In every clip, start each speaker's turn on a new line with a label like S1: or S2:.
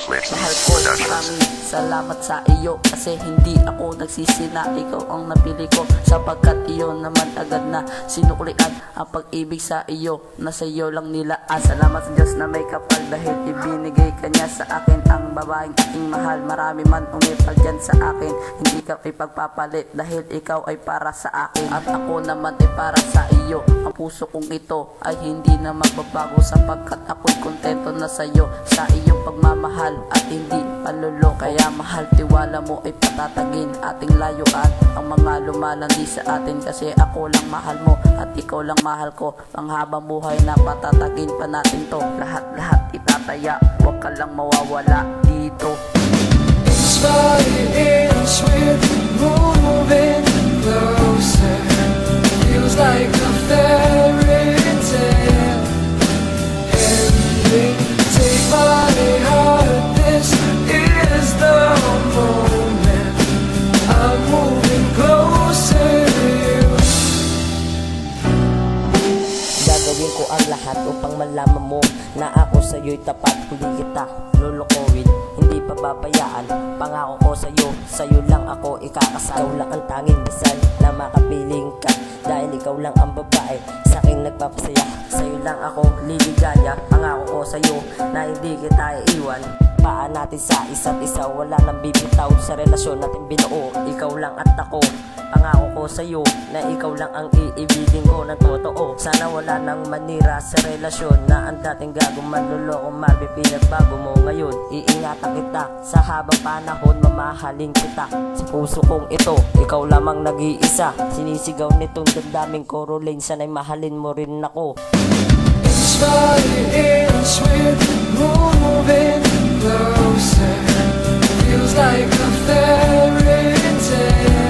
S1: Mahal ko, maraming salamat sa iyo, kasi hindi ako nagsisina. Ikaw ang napili ko, sapagkat iyo naman agad na sinuklian ang pag-ibig sa iyo, na sa iyo lang nila. Salamat sa Diyos na may kapal, dahil ibinigay kanya sa akin ang babaeng aking mahal. Marami man umipal dyan sa akin, hindi ka ipagpapalit, dahil ikaw ay para sa akin, at ako naman ay para sa iyo. Ang puso kong ito ay hindi na magbabago, sapagkat ako'y kontento na sa iyo, sa iyong pagmamahal at hindi panluloko. Kaya mahal, tiwala mo ay patatagin ating layuan, ang mga lumalandi sa atin, kasi ako lang mahal mo at ikaw lang mahal ko. Panghabang buhay na patatagin pa natin to, lahat-lahat itataya, huwag ka lang mawawala dito.
S2: Inch by inch we're moving closer, feels like a fairy tale ending. Take my heart, this is the moment, I'm moving closer to you.
S3: Gagawin ko ang lahat upang malaman mo na ako sa'yo'y tapat. Hindi kita lulukuhin, hindi pababayaan. Pangako ko sa'yo lang ako ikakasal. Ikaw lang ang tanging dasal na makapiling ka, dahil ikaw lang ang babae sa'king nagpapasaya. Sa'yo lang ako liligaya, pangako ko sa'yo na hindi kita iiwan. Paan natin sa isa't isa, wala nang bibitaw sa relasyon natin binuo. Ikaw lang at ako, pangako ko sa'yo na ikaw lang ang iibigin ko ng totoo. Sana wala nang manira sa relasyon, na ang dating gago manluloko marbi pinagbago mo ngayon. Iingatan kita sa habang panahon, mamahalin kita sa puso kong ito, ikaw lamang nag-iisa. Sinisigaw nitong damdaming Coraline, sana'y mahalin mo rin ako.
S2: Inch by inch we're moving closer, feels like a fairy tale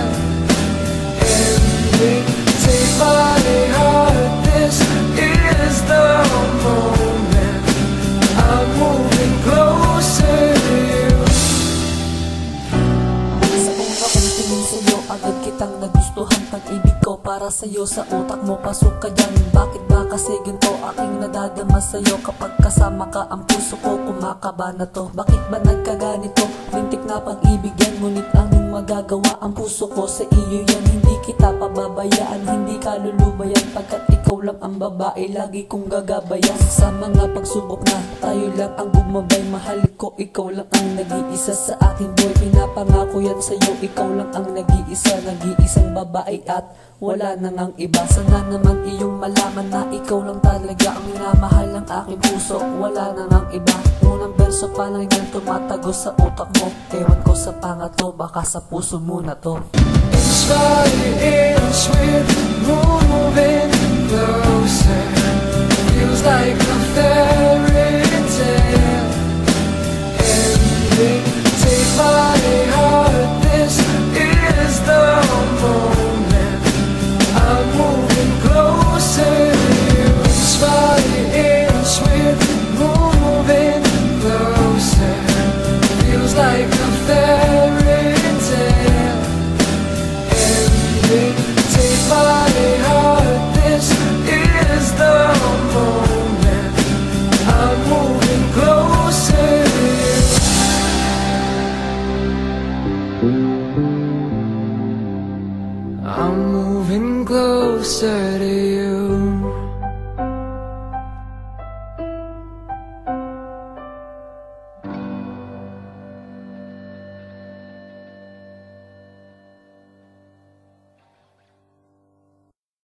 S2: ending. Take my heart, this is the moment, I'm moving closer to you.
S4: Sa una kong tingin sa'yo, agad kitang nagustuhan. Pag-ibig ko para sa'yo, sa utak mo pasok ka dyan. Bakit ba kasi ganito aking nadadama sa'yo? Kapag kasama ka, ang puso ko kumakaba na to. Bakit ba nagkaganito? Lintik na pag-ibig yan, ngunit anong magagawa? Ang puso ko sa iyo yan, hindi kita pababayaan, hindi ka lulubayan, pagkat ikaw lang ang babae lagi kong gagabayan. Sa mga pagsubok na tayo lang ang gumabay, mahal ko, ikaw lang ang nag-iisa sa akin boy. Pinapangako yan sa'yo, ikaw lang ang nag-iisa, nag-iisang babae at wala nang ang iba. Sana naman iyong malaman na ikaw lang talaga ang minamahal ng aking puso, wala nang ang iba. Unang verso pa lang yan tumatago sa utak mo, ewan ko sa pangatlo, baka sa puso mo na to.
S2: Inch by inch we're moving closer, feels like a fairy tale ending. Take my heart, this is the moment, I'm moving closer to you. Inch by inch we're moving closer, feels like a fairy tale ending. Take my heart, this is the moment, I'm moving closer to you. I'm moving closer to you.